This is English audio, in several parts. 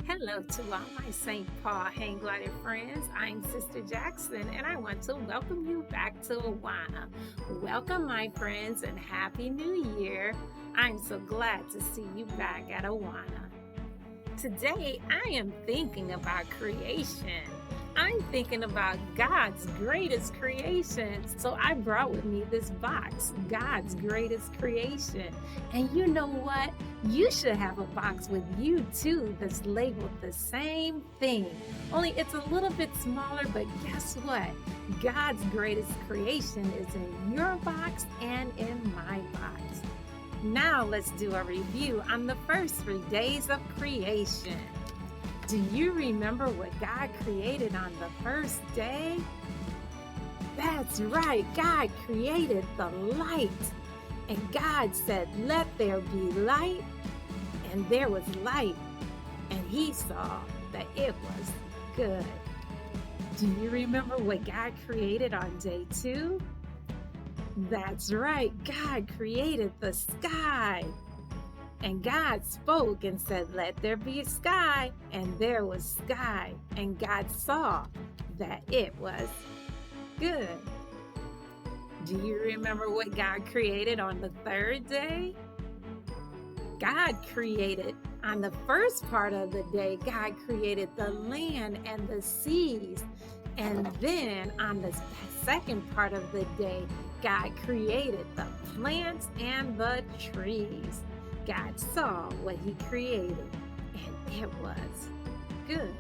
Hello to all my St. Paul hang glider friends. I'm Sister Jackson and I want to welcome you back to Awana. Welcome my friends and Happy New Year. I'm so glad to see you back at Awana. Today I am thinking about creation. I'm thinking about God's greatest creations. So I brought with me this box, God's greatest creation. And you know what? You should have a box with you too that's labeled the same thing. Only it's a little bit smaller, but guess what? God's greatest creation is in your box and in my box. Now let's do a review on the first 3 days of creation. Do you remember what God created on the first day? That's right, God created the light. And God said, "Let there be light." And there was light. And he saw that it was good. Do you remember what God created on day 2? That's right, God created the sky. And God spoke and said, "Let there be a sky." And there was sky. And God saw that it was good. Do you remember what God created on the 3rd day? God created, on the first part of the day, God created the land and the seas. And then on the second part of the day, God created the plants and the trees. God saw what he created, and it was good.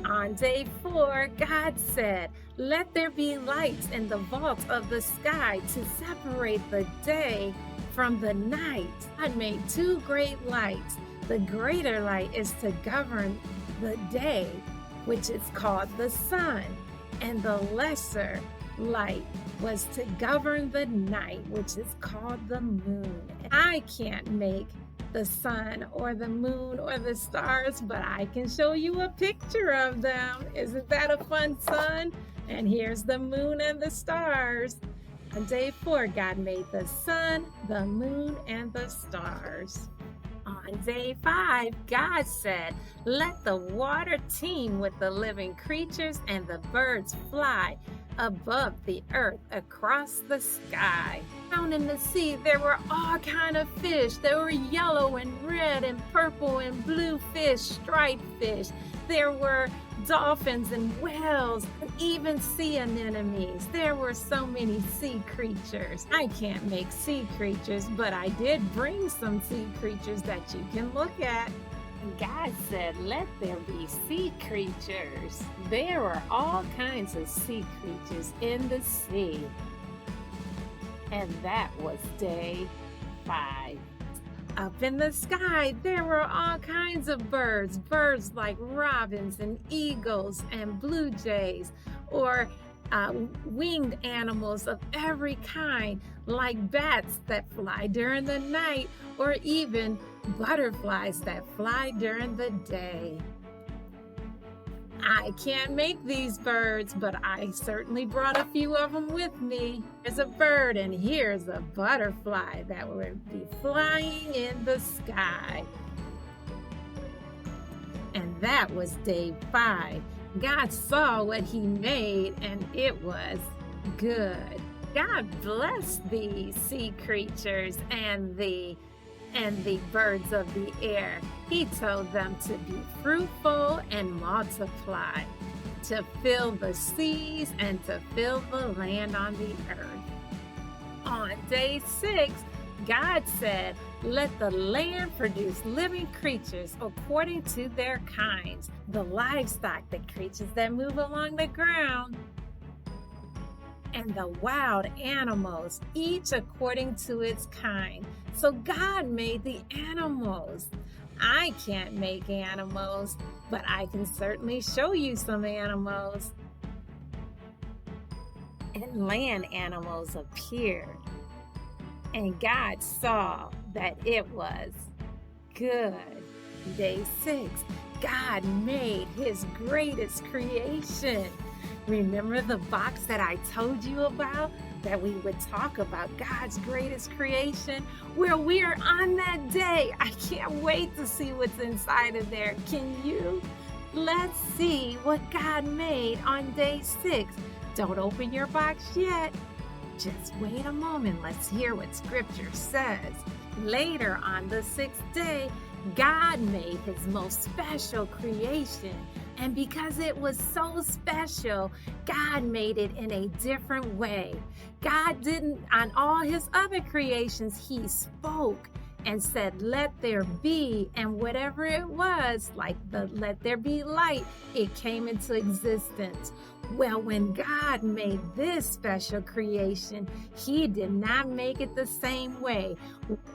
On day 4, God said, "Let there be lights in the vault of the sky to separate the day from the night." God made 2 great lights. The greater light is to govern the day, which is called the sun, and the lesser light was to govern the night, which is called the moon. I can't make the sun or the moon or the stars, but I can show you a picture of them. Isn't that a fun sun? And here's the moon and the stars. On day 4, God made the sun, the moon, and the stars. On day 5, God said, "Let the water teem with the living creatures and the birds fly above the earth across the sky." Down in the sea, there were all kinds of fish. There were yellow and red and purple and blue fish, striped fish. There were dolphins and whales, and even sea anemones. There were so many sea creatures. I can't make sea creatures, but I did bring some sea creatures that you can look at. God said, "Let there be sea creatures." There are all kinds of sea creatures in the sea. And that was day 5. Up in the sky, there were all kinds of birds. Birds like robins and eagles and blue jays, or winged animals of every kind, like bats that fly during the night, or even butterflies that fly during the day. I can't make these birds, but I certainly brought a few of them with me. Here's a bird and here's a butterfly that will be flying in the sky. And that was day 5. God saw what he made and it was good. God blessed the sea creatures and the birds of the air. He told them to be fruitful and multiply, to fill the seas and to fill the land on the earth. On day 6, God said, "Let the land produce living creatures according to their kinds, the livestock, the creatures that move along the ground, and the wild animals, each according to its kind." So God made the animals. I can't make animals, but I can certainly show you some animals. And land animals appeared. And God saw that it was good. Day 6, God made his greatest creation. Remember the box that I told you about? that we would talk about God's greatest creation. Well, we are on that day. I can't wait to see what's inside of there. Can you? Let's see what God made on day 6. Don't open your box yet. Just wait a moment. Let's hear what Scripture says. Later on the 6th day, God made his most special creation. And because it was so special, God made it in a different way. God didn't, on all his other creations, he spoke and said, let there be. And whatever it was, like the let there be light, it came into existence. Well, when God made this special creation, he did not make it the same way.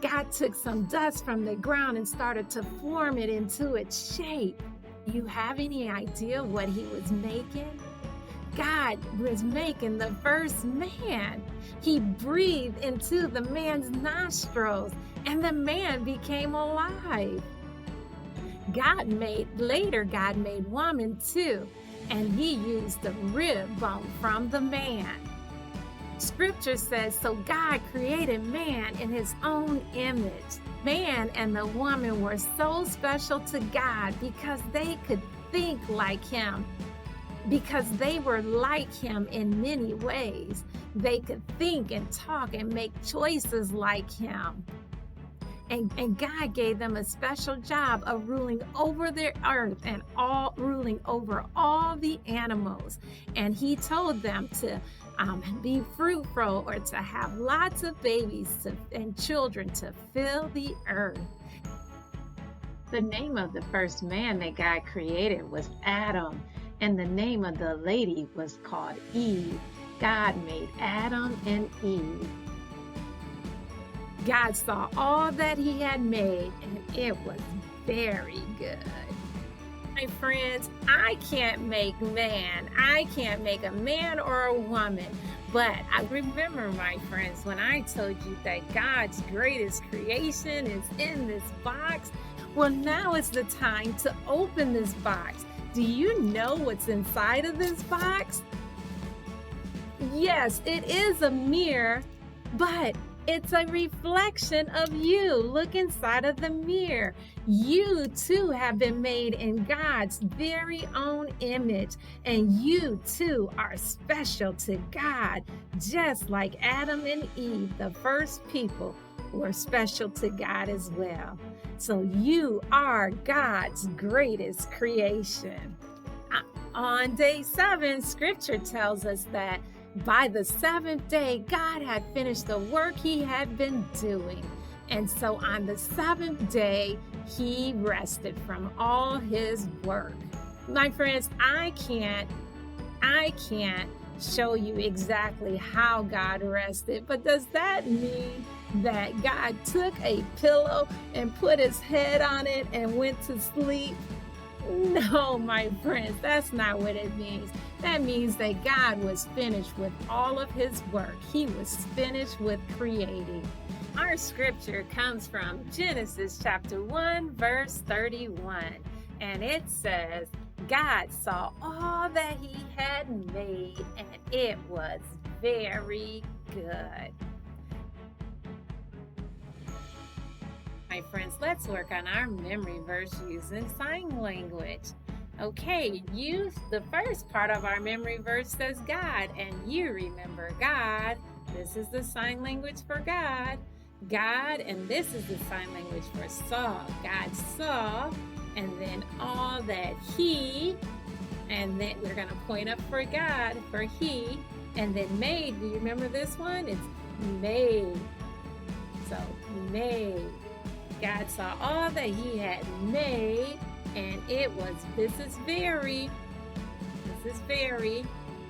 God took some dust from the ground and started to form it into its shape. You have any idea what he was making? God was making the first man. He breathed into the man's nostrils, and the man became alive. God made woman too, and he used the rib bone from the man. Scripture says, so God created man in his own image. Man and the woman were so special to God because they could think like him, because they were like him in many ways. They could think and talk and make choices like him. And God gave them a special job of ruling over the earth and ruling over all the animals. And he told them to be fruitful, or to have lots of babies and children to fill the earth. The name of the first man that God created was Adam, and the name of the lady was called Eve. God made Adam and Eve. God saw all that he had made, and it was very good. My friends, I can't make man. I can't make a man or a woman. But I remember, my friends, when I told you that God's greatest creation is in this box. Well, now is the time to open this box. Do you know what's inside of this box? Yes, it is a mirror, but it's a reflection of you. Look inside of the mirror. You too have been made in God's very own image, and you too are special to God, just like Adam and Eve, the first people, were special to God as well. So you are God's greatest creation. On day 7, Scripture tells us that by the 7th day, God had finished the work he had been doing. And so on the 7th day, he rested from all his work. My friends, I can't show you exactly how God rested, but does that mean that God took a pillow and put his head on it and went to sleep? No, my friends, that's not what it means. That means that God was finished with all of his work. He was finished with creating. Our scripture comes from Genesis chapter 1, verse 31. And it says, God saw all that he had made, and it was very good. My friends, let's work on our memory verse using sign language. Okay, the first part of our memory verse says God, and you remember God. This is the sign language for God. God, and this is the sign language for saw. God saw, and then all that he, and then we're going to point up for God, for he, and then made. Do you remember this one? It's made. So, made. God saw all that he had made, and it was, this is very,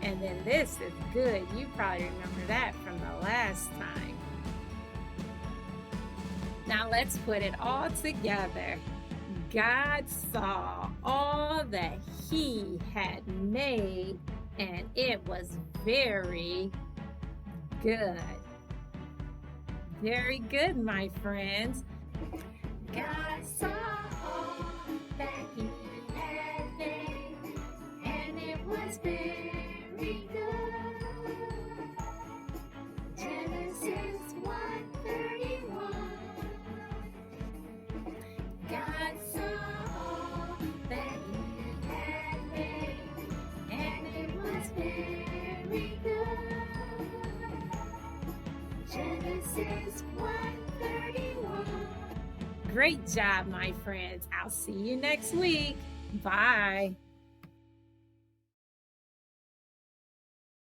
and then this is good. You probably remember that from the last time. Now let's put it all together. God saw all that he had made, and it was very good. Very good, my friends. God saw all that he had made, and it was very good. Genesis 1:31. Great job, my friends. I'll see you next week. Bye.